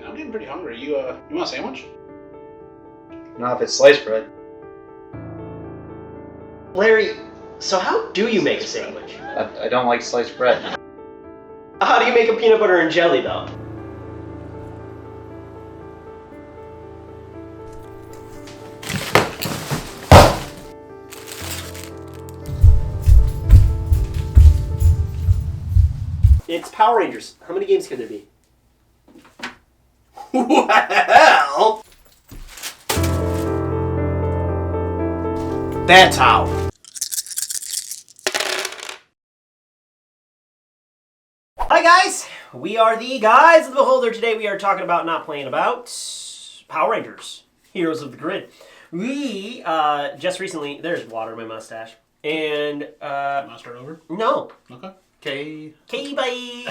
I'm getting pretty hungry. You want a sandwich? Not if it's sliced bread. Larry, so how do you make a sandwich? I don't like sliced bread. How do you make a peanut butter and jelly, though? It's Power Rangers. How many games can there be? Well, that's how. Hi guys! We are the Guys of the Beholder. Today we are talking about, not playing about, Power Rangers. Heroes of the Grid. We, just recently, there's water in my mustache. And, You want to start over? no. Okay. Okay. Okay, bye!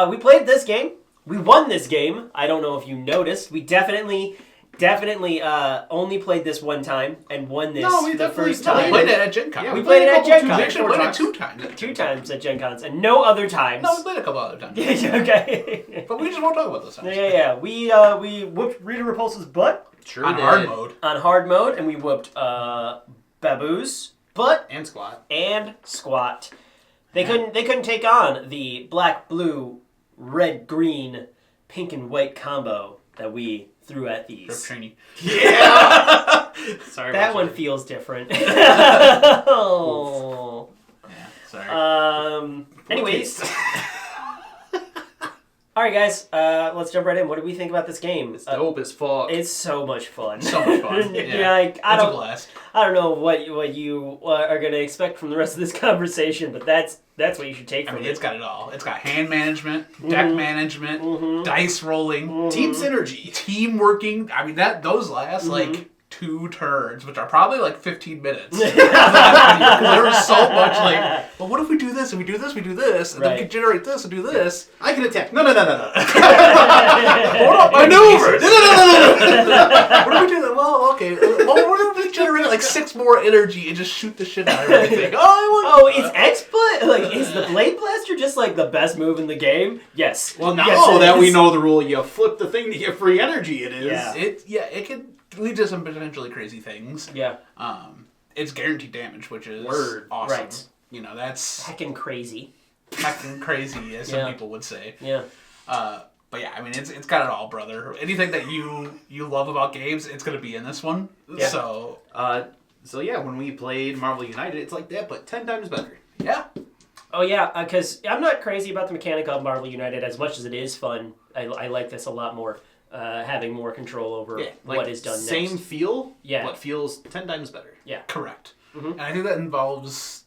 We played this game. We won this game. I don't know if you noticed. We definitely only played this one time and won this the first time. We played it at Gen Con. Yeah, we played it at Gen Con. We actually played it 2 times. Two times at Gen Cons and no other times. No, we played a couple other times. Okay. But we just won't talk about those times. Yeah. We whooped Rita Repulsa's butt Sure On did. hard mode. on hard mode, and we whooped Babu's butt And squat. and Squat. They couldn't take on the black, blue, red, green, pink, and white combo that we threw at Grip these. training. Yeah! Sorry That about one you. feels different. Oh. Yeah, sorry. Anyways. All right, guys. Let's jump right in. What do we think about this game? It's dope as fuck. It's so much fun. So much fun. Yeah. Like, It's a blast. I don't know what you are going to expect from the rest of this conversation, but that's what you should take I from mean, it. it's got it all. It's got hand management, deck management, dice rolling, Team synergy. team working. I mean, those last like 2 turns, which are probably like 15 minutes. Because there was so much like, well, what if we do this and we do this, we do this, and then we Right. can generate this and do this. I can attack. No. Hold up, Maneuver. No. What if we do that? Well, okay. Well, what if we generate like 6 more energy and just shoot the shit out of everything? Oh, is X-Blade, like, is the Blade Blaster just, like, the best move in the game? Yes. Well, now Yes, it that we is. know the rule, you flip the thing to get free energy. It is. Yeah. It can lead to some potentially crazy things. Yeah. It's guaranteed damage, which is Word. awesome. Right. You know, that's Heckin' crazy. heckin' crazy, as some Yeah. people would say. Yeah. But yeah, I mean, it's got it all, brother. Anything that you love about games, it's gonna be in this one. Yeah. So So yeah, when we played Marvel United, it's like that, but 10 times better. yeah, Oh, yeah, because I'm not crazy about the mechanic of Marvel United as much as it is fun. I like this a lot more, having more control over what is done Same next. feel, Yeah. but feels 10 times better. correct. Mhm. And I think that involves,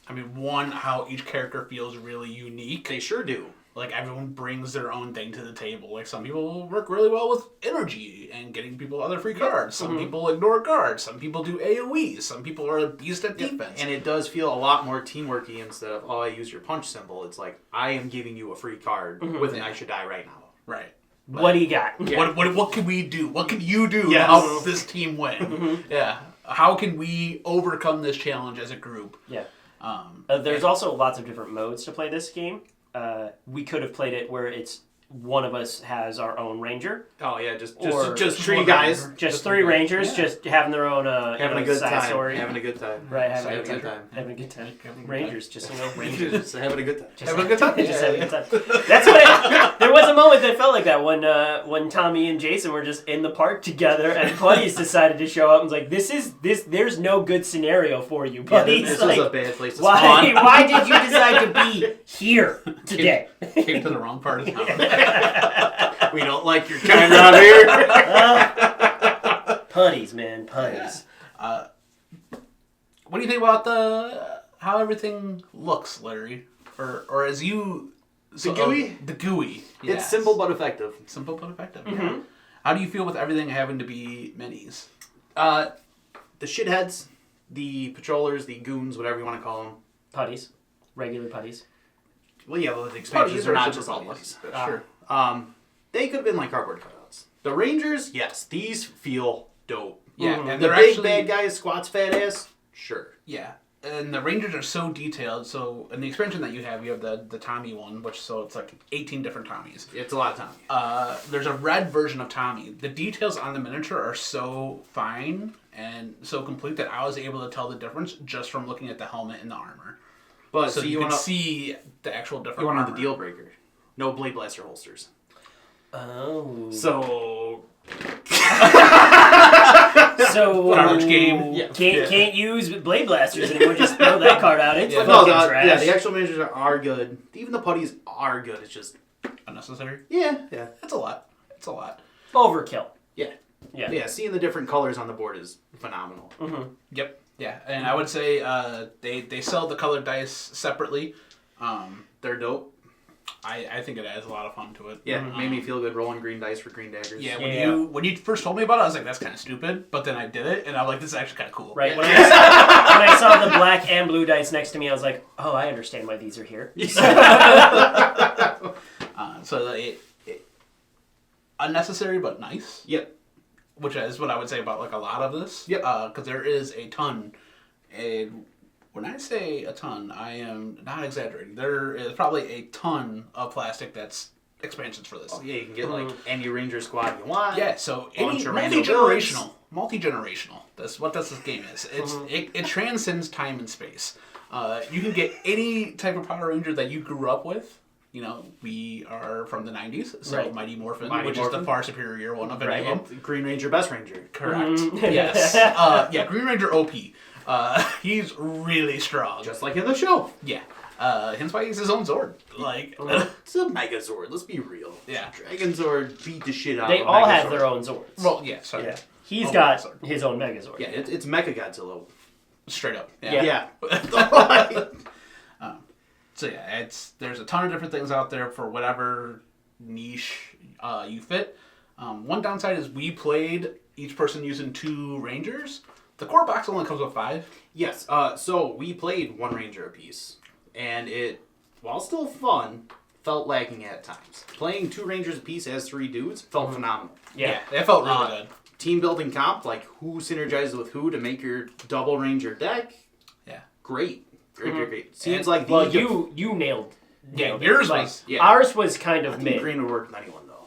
I mean, one, how each character feels really unique. They sure do. Like, everyone brings their own thing to the table. Like, some people work really well with energy and getting people other free cards. Some people ignore cards. Some people do AoE. Some people are a beast at defense. And it does feel a lot more teamworky instead of, I use your punch symbol. It's like, I am giving you a free card with an I should die right now. Right. What do you got? What can we do? What can you do Yes. to help this team win? Yeah. How can we overcome this challenge as a group? Yeah. There's also lots of different modes to play this game. We could have played it where it's one of us has our own ranger. Oh yeah, just Or- three one guys ranger. Just 3 rangers, just having their own having a good side time. story. Having a good time. Right, having a Having good time. Having a good time. Having a good Rangers, just Rangers. Just having a good time. Just Having a good time. Just having a good time. That's what there was a moment that felt like that when Tommy and Jason were just in the park together and Buddies decided to show up and was like, there's no good scenario for you, Buddies. This like, was a bad place to why spawn. why did you decide to be here today? Came to the wrong part of town. We don't like your kind around here. Putties, man, putties. What do you think about how everything looks, Larry? Or as you... The GUI? The GUI. It's yes. simple but effective. Simple but effective. Yeah. How do you feel with everything having to be minis? The shitheads, the patrollers, the goons, whatever you want to call them. Putties. Regular putties. Well, yeah, the expansions are not just all buddies. Sure. They could have been like cardboard cutouts. The Rangers, yes, these feel dope. Yeah, Mhm. and The they're big actually... bad guy squats fat ass, sure. Yeah. and the Rangers are so detailed. So in the expansion that you have the Tommy one, which so it's like 18 different Tommies. It's a lot of Tommy. There's a red version of Tommy. The details on the miniature are so fine and so complete that I was able to tell the difference just from looking at the helmet and the armor. But So so you you can want see the actual different you want armor. the deal breaker. No Blade Blaster holsters. Oh. So So Garbage game. Yeah. Can't use Blade Blasters anymore. Just throw that card out. It's Yeah. fucking no, trash. yeah, the actual miniatures are good. Even the putties are good. It's just Unnecessary. yeah. That's a lot. It's a lot. Overkill. Yeah. Yeah. Yeah, seeing the different colors on the board is phenomenal. Yep. Yeah, and I would say they sell the colored dice separately. They're dope. I think it adds a lot of fun to it. Yeah, made me feel good rolling green dice for green daggers. Yeah, Yeah. when you first told me about it, I was like, that's kind of stupid. But then I did it, and I'm like, this is actually kind of cool. Right. When I saw the black and blue dice next to me, I was like, oh, I understand why these are here. So it unnecessary but nice. Yep. Which is what I would say about like a lot of this. Yep. Because there is a ton. And when I say a ton, I am not exaggerating. There is probably a ton of plastic that's expansions for this. Oh, yeah, you can get like any Ranger squad you want. Yeah, so any Bunch of random multi-generational. That's what this game is. It transcends time and space. You can get any type of Power Ranger that you grew up with. You know, we are from the 90s, so Right. Mighty Morphin, Mighty which is Morphin. the far superior one of any Right. of them. Green Ranger, Best Ranger. Correct. Mhm. Yes. Yeah, Green Ranger OP. He's really strong. Just like in the show. Yeah. Hence why he's his own Zord. Like, It's a Megazord, let's be real. yeah. Dragon Zord beat the shit out They of all Megazord. have their own Zords. Well, yeah, sorry. Yeah. He's Oh, got Megazord. his own Megazord. Yeah, it's Mecha Godzilla. Straight up. Yeah. Yeah. So yeah, there's a ton of different things out there for whatever niche you fit. One downside is we played each person using 2 Rangers. The core box only comes with 5. Yes, so we played one Ranger apiece, and it, while still fun, felt lacking at times. Playing 2 Rangers apiece as 3 dudes felt phenomenal. Yeah. It felt really good. Team building comp, like who synergizes with who to make your double Ranger deck, Yeah. great. Great. Seems like the... Well, you nailed. Yeah, nailed it. yours Like, was. Yeah. Ours was kind I of think mid. green would work with anyone, though.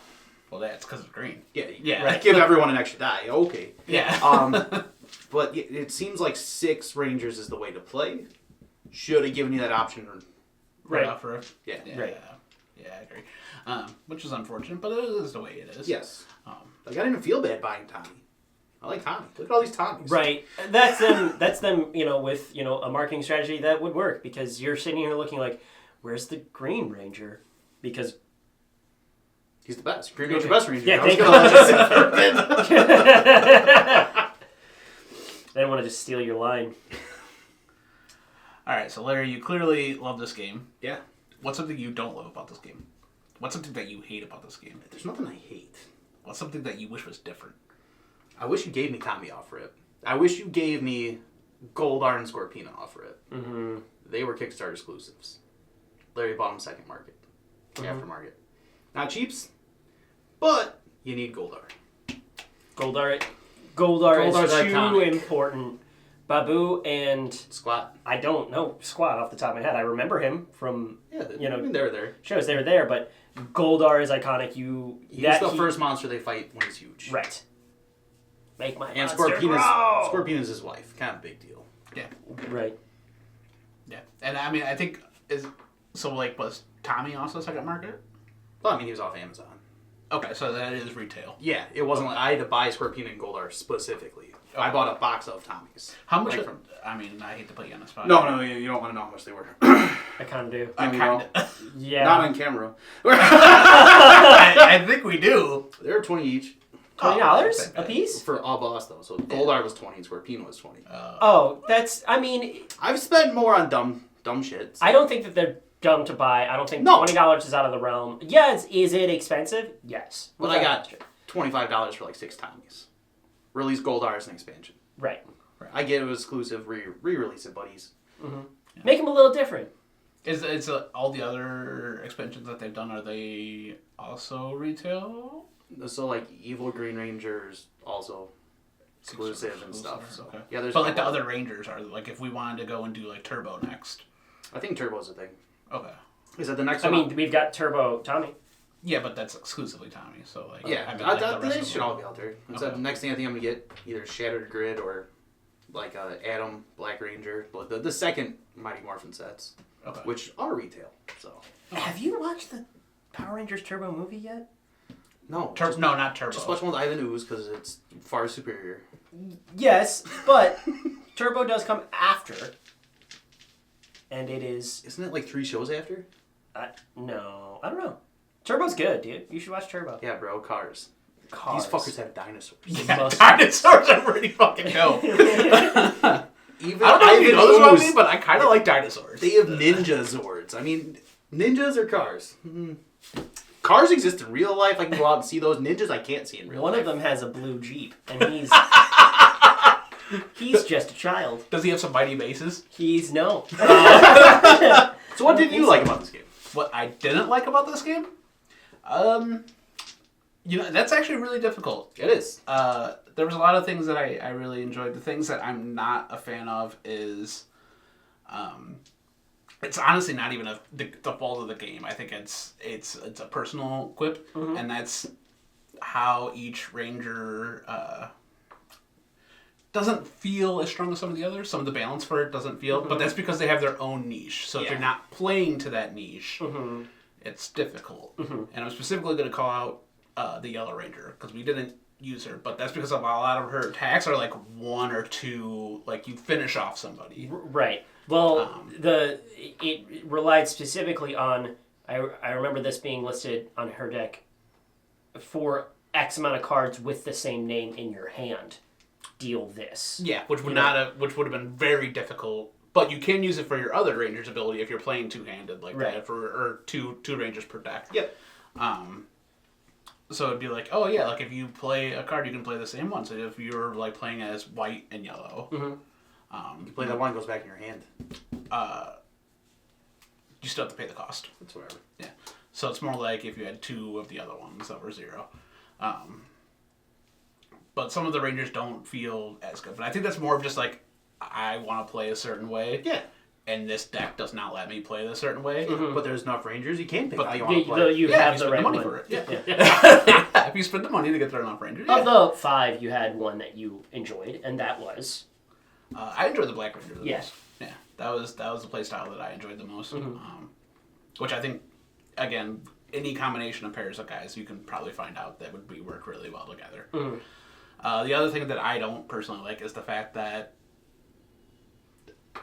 Well, that's because it's green. Yeah, Yeah. right. Give everyone an extra die. Okay. Yeah. But it seems like 6 Rangers is the way to play. Should have given you that option. Right. Offer. Yeah. Right. Yeah, I agree. Which is unfortunate, but it is the way it is. Yes. Um, Like, I didn't feel bad buying Tommy. I like Tommy. Look at all these Tommies. Right. That's them, with, a marketing strategy that would work because you're sitting here looking like, where's the Green Ranger? Because He's the best. Green Ranger, best Ranger. Yeah, I was thank gonna you. let I didn't want to just steal your line. all right, so Larry, you clearly love this game. Yeah. What's something you don't love about this game? What's something that you hate about this game? There's nothing I hate. What's something that you wish was different? I wish you gave me Tommy off rip. I wish you gave me Goldar and Scorpina off rip. Mm-hmm. They were Kickstarter exclusives. Larry bought them second market. Aftermarket. Not cheaps, but you need Goldar. Goldar Goldar's is too iconic. important. Babu and Squat. I don't know Squad off the top of my head. I remember him from Yeah, You know, I mean, they were there. shows they were there, but Goldar is iconic. He's the first monster they fight when he's huge. Right. Make my And monster grow. Scorpina's his wife. Kind of a big deal. Yeah. Right. Yeah. And I mean, I think, was Tommy also second market? Well, I mean, he was off Amazon. Okay, so that is retail. Yeah, it wasn't like I had to buy Scorpina and Goldar specifically. I bought a box of Tommies. How much? Like I mean, I hate to put you on the spot. No, you don't want to know how much they were. I kind of do. I No, you kind of. Yeah. Not on camera. I think we do. They were 20 each. $20 Oh, a piece? For all boss, though. So Goldar was 20 and Scorpina was 20. Oh, that's. I mean, I've spent more on dumb shit. I don't think that they're dumb to buy. I don't think No. $20 is out of the realm. Yes, is it expensive? Yes. But I got $25 for like 6 Tommies. Release Goldar as an expansion. Right. I get it was exclusive, re-release it, buddies. Make them a little different. Is all the other expansions that they've done, are they also retail? So like Evil Green Rangers also. exclusive and stuff. So Okay. yeah, there's. But like the other Rangers are like if we wanted to go and do like Turbo next. I think Turbo's a thing. Okay. Is that the next I one? mean, we've got Turbo Tommy. Yeah, but that's exclusively Tommy. So like Yeah, I mean, like, the rest they of should them. all be out there. So Okay. the next thing I think I'm gonna get either Shattered Grid or like Atom Black Ranger, but the second Mighty Morphin sets, Okay. which are retail. So Have you watched the Power Rangers Turbo movie yet? no, No, not Turbo. just watch one with Ivan Ooze because it's far superior. Yes, but Turbo does come after, and it is Isn't it like 3 shows after? no, I don't know. Turbo's good, dude. You should watch Turbo. Yeah, bro, cars. Cars. These fuckers have dinosaurs. Yeah, Most- dinosaurs are pretty fucking dope. Even I don't know if you know this about me, Ooze, but I kind of like dinosaurs. they have ninja zords. I mean, ninjas or cars? Cars exist in real life. I can go out and see those. Ninjas I can't see in real One life. of them has a blue Jeep, and he's just a child. Does he have some mighty bases? He's no. So what did you like about this game? What I didn't like about this game, that's actually really difficult. It is. There was a lot of things that I really enjoyed. The things that I'm not a fan of is, it's honestly not even the fault of the game. I think it's a personal quip, and that's how each ranger doesn't feel as strong as some of the others. Some of the balance for it doesn't feel, but that's because they have their own niche. So if you're not playing to that niche, it's difficult. And I'm specifically going to call out the Yellow Ranger because we didn't use her, but that's because a lot of her attacks are like 1 or 2, like you finish off somebody. Right. Well, it relied specifically on. I remember this being listed on her deck for X amount of cards with the same name in your hand. Deal this. Yeah, which would which would have been very difficult. But you can use it for your other Ranger's ability if you're playing two-handed like that, or two Rangers per deck. Yep. So it'd be like, oh yeah, like if you play a card, you can play the same one. So if you're like playing as white and yellow, You play that one, goes back in your hand. you still have to pay the cost. That's whatever. Yeah. So it's more like if you had 2 of the other ones that were 0. But some of the Rangers don't feel as good. But I think that's more of just like, I want to play a certain way. Yeah. And this deck does not let me play a certain way. But there's enough Rangers, you can pick But how you want to play. You Yeah, have if the you spend right the money one. for it. Yeah. Yeah. If you spend the money to get there enough Rangers. Of Yeah. the 5, you had one that you enjoyed, and that was. I enjoyed the Black Ranger the Yeah. most. Yeah. That was the play style that I enjoyed the most. Which I think, again, any combination of pairs of guys, you can probably find out that would work really well together. The other thing that I don't personally like is the fact that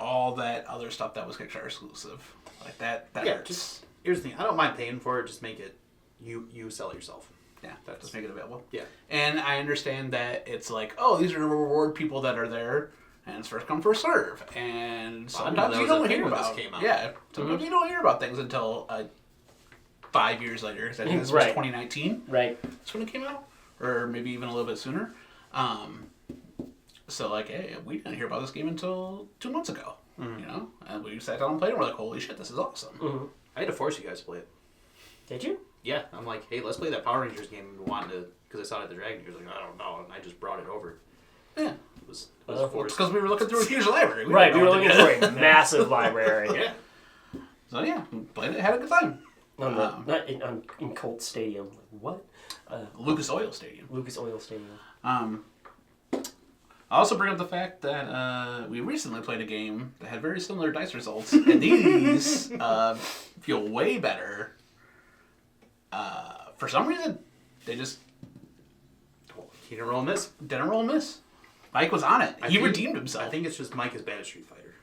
all that other stuff that was Kickstarter exclusive, like that Yeah, hurts. just, here's the thing. I don't mind paying for it. Just make it, you sell it yourself. Yeah, just make it available. Yeah. And I understand that it's like, oh, these are the reward people that are there, and it's first come, first serve. And sometimes that you was a don't thing hear when this about came out. Yeah, sometimes you don't hear about things until 5 years later. 'Cause I think this was Right. 2019. Right. That's when it came out, or maybe even a little bit sooner. So like, hey, we didn't hear about this game until 2 months ago. You know, and we sat down and played, and we're like, holy shit, this is awesome. I had to force you guys to play it. Did you? Yeah, I'm like, hey, let's play that Power Rangers game. We wanted to, because I saw it at the Dragon. He was like, I don't know, and I just brought it over. Yeah, It was it's forced. because we were looking through a huge library. Right, didn't we were know looking what to for a massive library. Yeah. do. So yeah, we played it, had a good time. In Colt Stadium. Like, what? Lucas Oil Stadium. Lucas Oil Stadium. I also bring up the fact that we recently played a game that had very similar dice results, and these feel way better. For some reason, they just He didn't roll a miss. didn't roll a miss. Mike was on it. He think- redeemed himself. I think it's just Mike is bad at Street Fighter.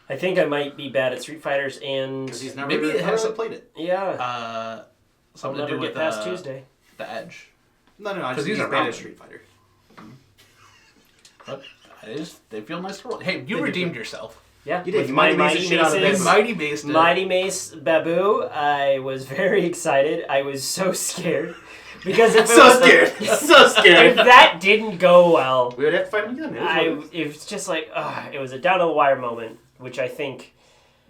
I think I might be bad at Street Fighters and Because he's never Maybe it has played it. yeah. Something I'll to never do get with past Tuesday. the Edge. No, I just 'Cause think these he's are bad round. at Street Fighter. But they feel nice to roll. Hey, you redeemed yourself. Yeah, You did. with You my Mighty Maced the Mighty shit out of Maces. them. Mighty Based. Mighty Mace Babu. I was very excited. I was so scared because if it So was scared. So if scared. that didn't go well, We would have to fight him again. it was just like it was a down to the wire moment, which I think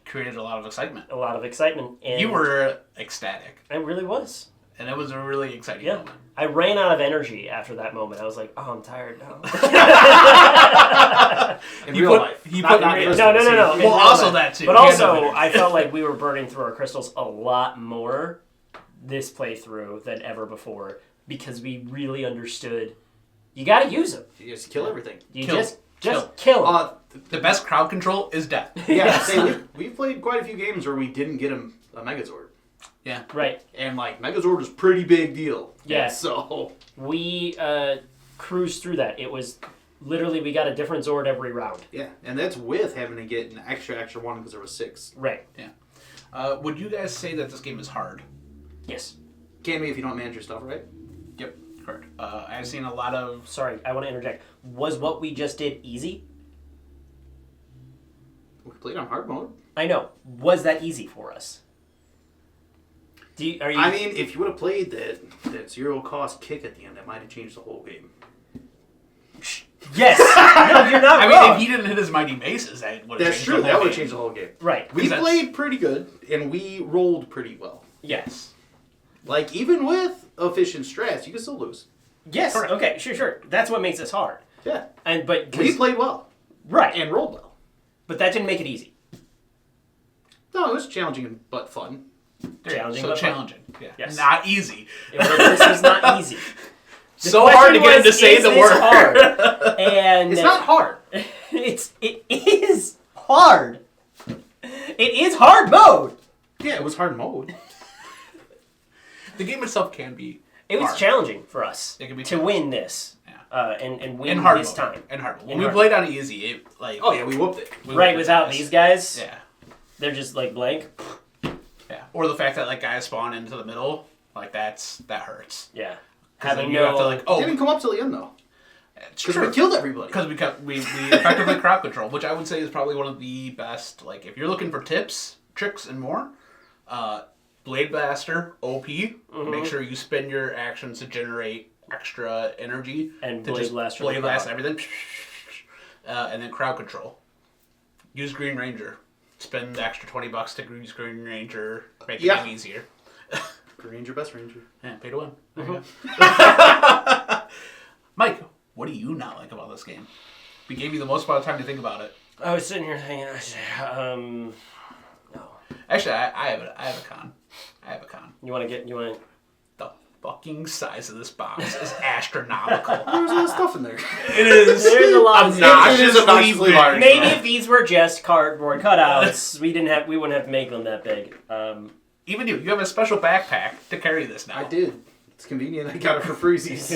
Created a lot of excitement. a lot of excitement. And You were ecstatic. I really was. and it was a really exciting Yeah. moment. I ran out of energy after that moment. I was like, oh, I'm tired now. In He real put- life. he Not- put- not no, crystals. no. See, In Well, real also life. that too. But He had no also, energy. I felt like we were burning through our crystals a lot more this playthrough than ever before because we really understood you got to use them. You just kill everything. You Kill. just kill them. The best crowd control is death. Yeah, Yes. we've played quite a few games where we didn't get a Megazord. Yeah. Right. And, like, Megazord was a pretty big deal. Yeah. So, We cruised through that. It was literally we got a different Zord every round. yeah. And that's with having to get an extra one because there was 6. Right. Would you guys say that this game is hard? Yes. Can be if you don't manage your stuff right. Yep, correct. I've seen a lot of. Sorry, I want to interject. Was what we just did easy? We played on hard mode. I know. Was that easy for us? Are you? I mean, if you would have played that zero cost kick at the end, that might have changed the whole game. yes. No, you're not I wrong. mean, if he didn't hit his mighty maces, that would have That's changed true. the That whole would have game. changed the whole game. Right. We That's- played pretty good, and we rolled pretty well. Yes. Like, even with efficient strats, you can still lose. Yes. Correct. Okay. Sure. That's what makes us hard. Yeah. But We played well right. and rolled well. But that didn't make it easy. No, it was challenging but fun. Challenging. So but fun. challenging. Yeah. Yes. Not easy. This was not easy. The So hard to question get him to was, say is the this word. hard? And It's not hard. it is hard. It is hard mode. Yeah, it was hard mode. The game itself can be. It was hard. challenging for us It can be to win this. Yeah. And win In hard this mode. time. In hard mode. When In we hard played on easy, it like. Oh, yeah, we whooped it. we Right, were without fast. these guys, Yeah. they're just like blank. Yeah. Or the fact that like guys spawn into the middle, like that hurts. Yeah. 'Cause then Having you have to like, It oh, didn't come up till the end, though. it's Because true. we killed everybody. Because we effectively crowd control, which I would say is probably one of the best. Like, if you're looking for tips, tricks, and more, Blade Blaster, OP. Make sure you spend your actions to generate extra energy. And to Blade just Blaster Blade the Blast crowd. everything. And then crowd control. Use Green Ranger. Spend the extra $20 to use Green Ranger. Make the Yeah. game easier. Ranger, best Ranger. Yeah, pay to win. There you go. Mike, what do you not like about this game? We gave you the most amount of time to think about it. I was sitting here thinking, no. Actually, I have a con. I have a con. You want to The fucking size of this box is astronomical. There's a lot of stuff in there. It is. There's a lot of obnoxiously obnoxiously big. large. Maybe if these were just cardboard cutouts, we wouldn't have to make them that big. Even you have a special backpack to carry this now. I did. It's convenient. I got it for freezies.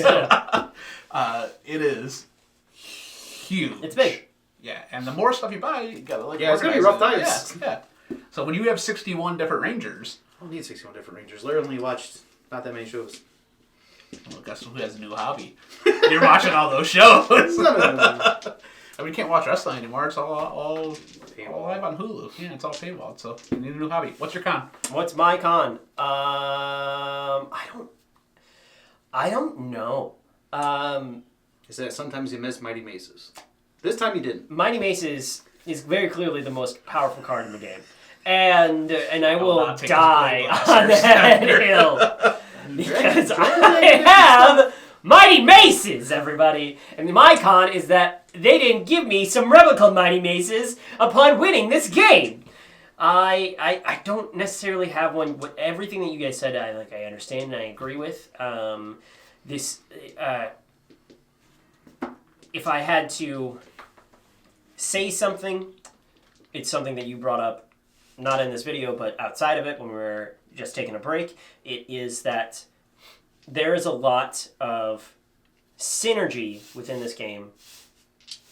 It is huge. It's big. Yeah, and the more stuff you buy, you gotta like. Yeah, it's gonna be organize rough it. dice. Yeah. So when you have 61 different Rangers, I don't need 61 different Rangers. Larry only watched not that many shows. well, guess who has a new hobby? You're watching all those shows. No. I mean, you can't watch wrestling anymore. It's all live on Hulu. Yeah, it's all paywalled. So you need a new hobby. What's your con? What's my con? I don't know. Is that sometimes you miss Mighty Maces. This time you didn't. Mighty Maces is very clearly the most powerful card in the game, and I will will not take his die Blade on Blasters. that hill because I have Mighty Maces, everybody. And my con is that they didn't give me some replica Mighty Maces upon winning this game. I don't necessarily have one. Everything that you guys said, I understand and I agree with. If I had to say something, it's something that you brought up, not in this video, but outside of it when we were just taking a break. It is that there is a lot of synergy within this game.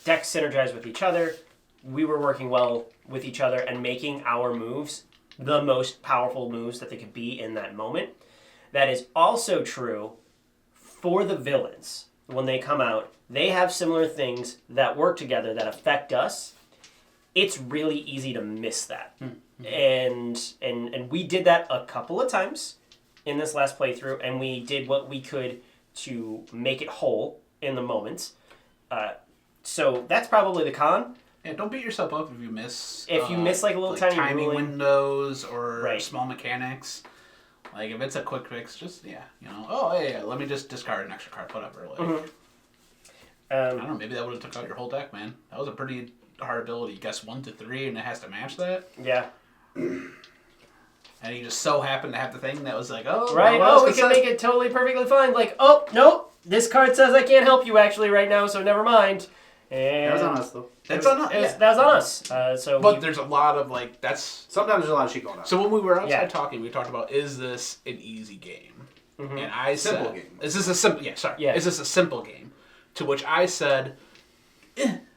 Decks synergize with each other. We were working well with each other and making our moves the most powerful moves that they could be in that moment. That is also true for the villains. When they come out, they have similar things that work together that affect us. It's really easy to miss that. And we did that a couple of times in this last playthrough, and we did what we could to make it whole in the moments. So that's probably the con. Yeah, don't beat yourself up if you miss. If you miss, like, a little tiny timing ruling. windows or Right. small mechanics. Like if it's a quick fix, just oh yeah, let me just discard an extra card, whatever. Like I don't know, maybe that would have took out your whole deck, man. That was a pretty hard ability. Guess 1 to 3, and it has to match that. Yeah. And he just so happened to have the thing that was like, oh, Right. well, We can make it totally perfectly fine. Like, oh no, this card says I can't help you actually right now, so never mind. And That was on us, though. That's on us. That was on us. But there's a lot of like that's. Sometimes there's a lot of shit going on. So when we were outside Yeah. talking, we talked about is this an easy game? Mhm. And I Simple said, game. is this a simple? Yeah, sorry. Yeah. Is this a simple game? To which I said,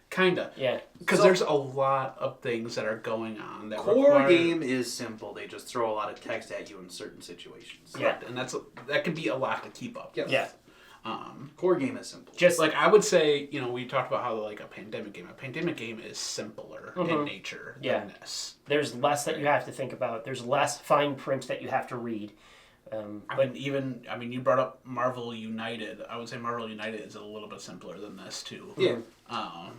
kinda. Yeah. Because So- there's a lot of things that are going on that Core require... game is simple. They just throw a lot of text at you in certain situations. Yeah. And that can be a lot to keep up. Yes. Yeah. Core game is simple. Just Like I would say, we talked about how like a pandemic game is simpler in nature Yeah. than this. there's less that you have to think about. There's less fine print that you have to read. I mean, you brought up Marvel United. I would say Marvel United is a little bit simpler than this too. Yeah.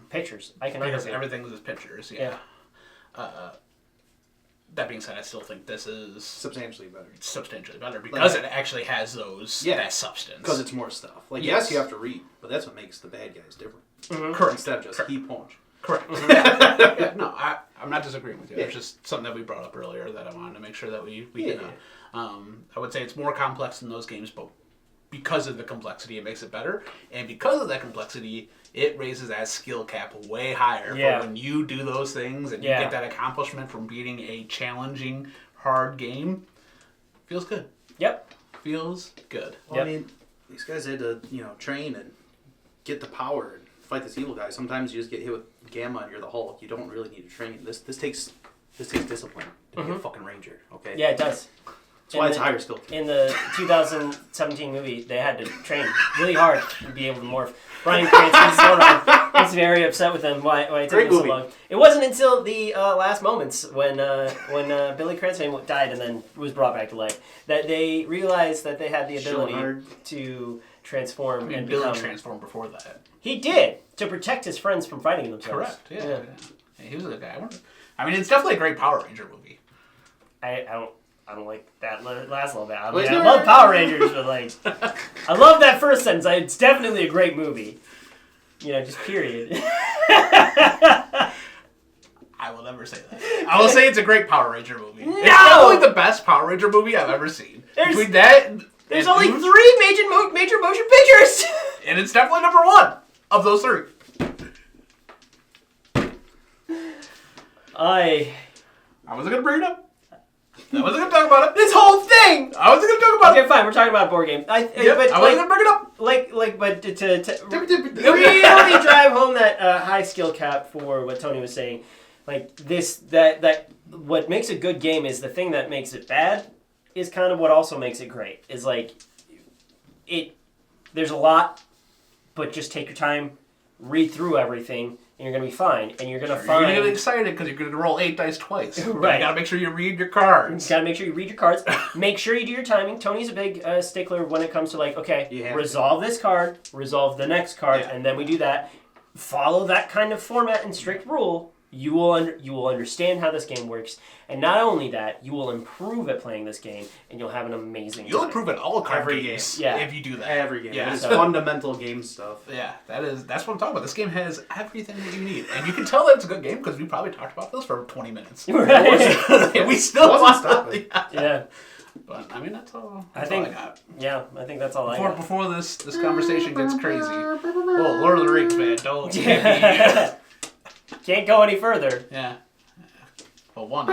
Pictures, Because iconography. everything's just pictures. Yeah. That being said, I still think this is Substantially better. substantially better because it actually has that substance. Because it's more stuff. Like, Yes. yes, you have to read, but that's what makes the bad guys different. correct. Instead of just keep punch. Correct. Yeah, no, I'm not disagreeing with you. Yeah. It's just something that we brought up earlier that I wanted to make sure that we Yeah. can. I would say it's more complex than those games, but because of the complexity, it makes it better. And because of that complexity, it raises that skill cap way higher Yeah. for when you do those things and you Yeah. get that accomplishment from beating a challenging, hard game. Feels good. Yep. Feels good. Well, Yep. I mean, these guys had to, train and get the power and fight this evil guy. Sometimes you just get hit with Gamma and you're the Hulk. You don't really need to train. This takes discipline to be a fucking ranger. Okay. Yeah, it does. That's why In it's the- higher skill. In the 2017 movie, they had to train really hard to be able to morph. Bryan Cranston's so wrong. He's very upset with them. Why it took Great him so movie. long. It wasn't until the last moments when Billy Cranston died and then was brought back to life that they realized that they had the ability hard. to transform I mean, and Billy become. transformed before that. He did to protect his friends from fighting themselves. Correct. Yeah. He was a good guy. I mean, it's definitely a great Power Ranger movie. I don't like that last little bit. I Well, mean, I it's love not- Power Rangers, but like, I love that first sentence. It's definitely a great movie. Just period. I will never say that. I will say it's a great Power Ranger movie. No! It's definitely the best Power Ranger movie I've ever seen. There's- Between that, There's and only Deuce, 3 major motion pictures. and it's definitely number 1 of those 3. I I wasn't gonna bring it up. I wasn't gonna talk about it. this whole thing. I wasn't gonna talk about Okay, it. fine. We're talking about a board game. Yep, But I wasn't gonna bring it up. but to really drive home that high skill cap for what Tony was saying, like that what makes a good game is the thing that makes it bad is kind of what also makes it great. Is like there's a lot, but just take your time, read through everything, and you're gonna be fine. And you're gonna You're find. gonna get excited because you're gonna roll 8 dice twice. Right. You gotta make sure you read your You cards. gotta make sure you read your cards. Make sure you do your timing. Tony's a big stickler when it comes to like, okay, You have resolve this card, resolve the next card, Yeah. and then we do that. Follow that kind of format and strict rule. You will understand how this game works, and not only that, you will improve at playing this game, and you'll have an amazing You'll time. improve at all card Every games game. Yeah. if you do that. Every game. Yeah. It's So- fundamental game stuff. Yeah, that's what I'm talking about. This game has everything that you need, and you can tell that it's a good game because we probably talked about this for 20 minutes. Right. And we still Wasn't stopping. Yeah. Yeah, But I mean, that's all. I That's think- all I got. yeah. I think that's all I got. Before this conversation gets crazy. Well, Lord of the Rings, man, don't. Can't Can't go any further. be, yeah. Well, one.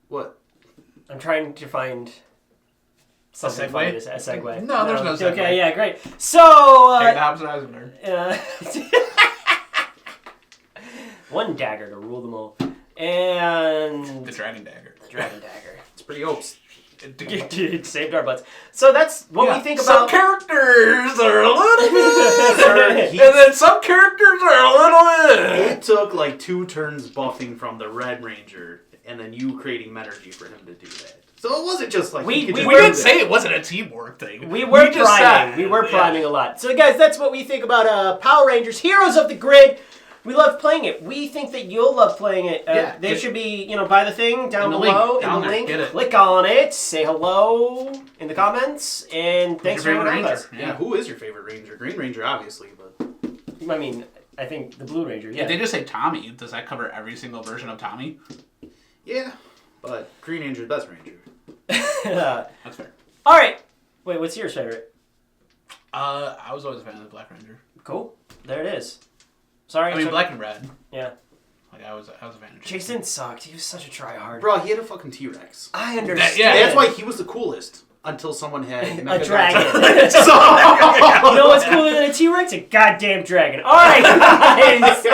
What? I'm trying to find something segue? funny to say. A segue. No, there's no segue. Okay, yeah, great. So, Take the Hobbs and Eisenberg. one dagger to rule them all, and The Dragon Dagger. the dragon dagger. It's pretty hopes. It saved our butts. So that's what we think Some about. characters are a little bit, and then some characters are a little bit. It took like 2 turns buffing from the Red Ranger, and then you creating energy for him to do that. So it wasn't just like We he could we just We were- do didn't that. say it wasn't a teamwork thing. We were just priming. said- We were yeah. priming a lot. So guys, that's what we think about Power Rangers: Heroes of the Grid. We love playing it. We think that you'll love playing it. Yeah, They get- should be, by the thing down In the below link, in down the there, link. get it. Click on it. Say hello in the comments, and thanks for your hanging out favorite with us. Yeah, who is your favorite ranger? Green Ranger, obviously, but I mean, I think the Blue Ranger. Yeah. If they just say Tommy, does that cover every single version of Tommy? yeah. But Green Ranger's best ranger. That's fair. All right. Wait, what's yours favorite? I was always a fan of the Black Ranger. Cool. There it is. Sorry. I mean, took- black and red. Yeah. Like I was a fan of Jason sucked. He was such a tryhard. Bro, he had a fucking T-Rex. I understand. yeah, That's why he was the coolest until someone had A Mechagodzilla. dragon. So- You know what's cooler than a T-Rex? A goddamn dragon. All right, guys.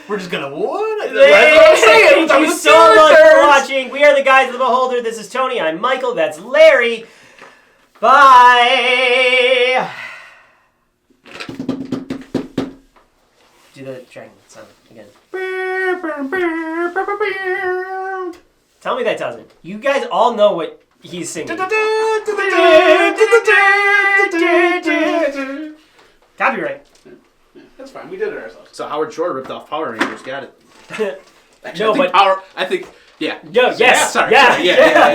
We're just gonna what? Thank you so much for watching. We are the Guys of the Beholder. This is Tony. I'm Michael. That's Larry. Bye. Do the dragon sound again. Tell me that doesn't. You guys all know what he's singing. Copyright. That's fine. We did it ourselves. So Howard Shore ripped off Power Rangers. Got it. No, but I think. Yeah. Yo, yes, Yeah, sorry. yeah, sorry, yeah.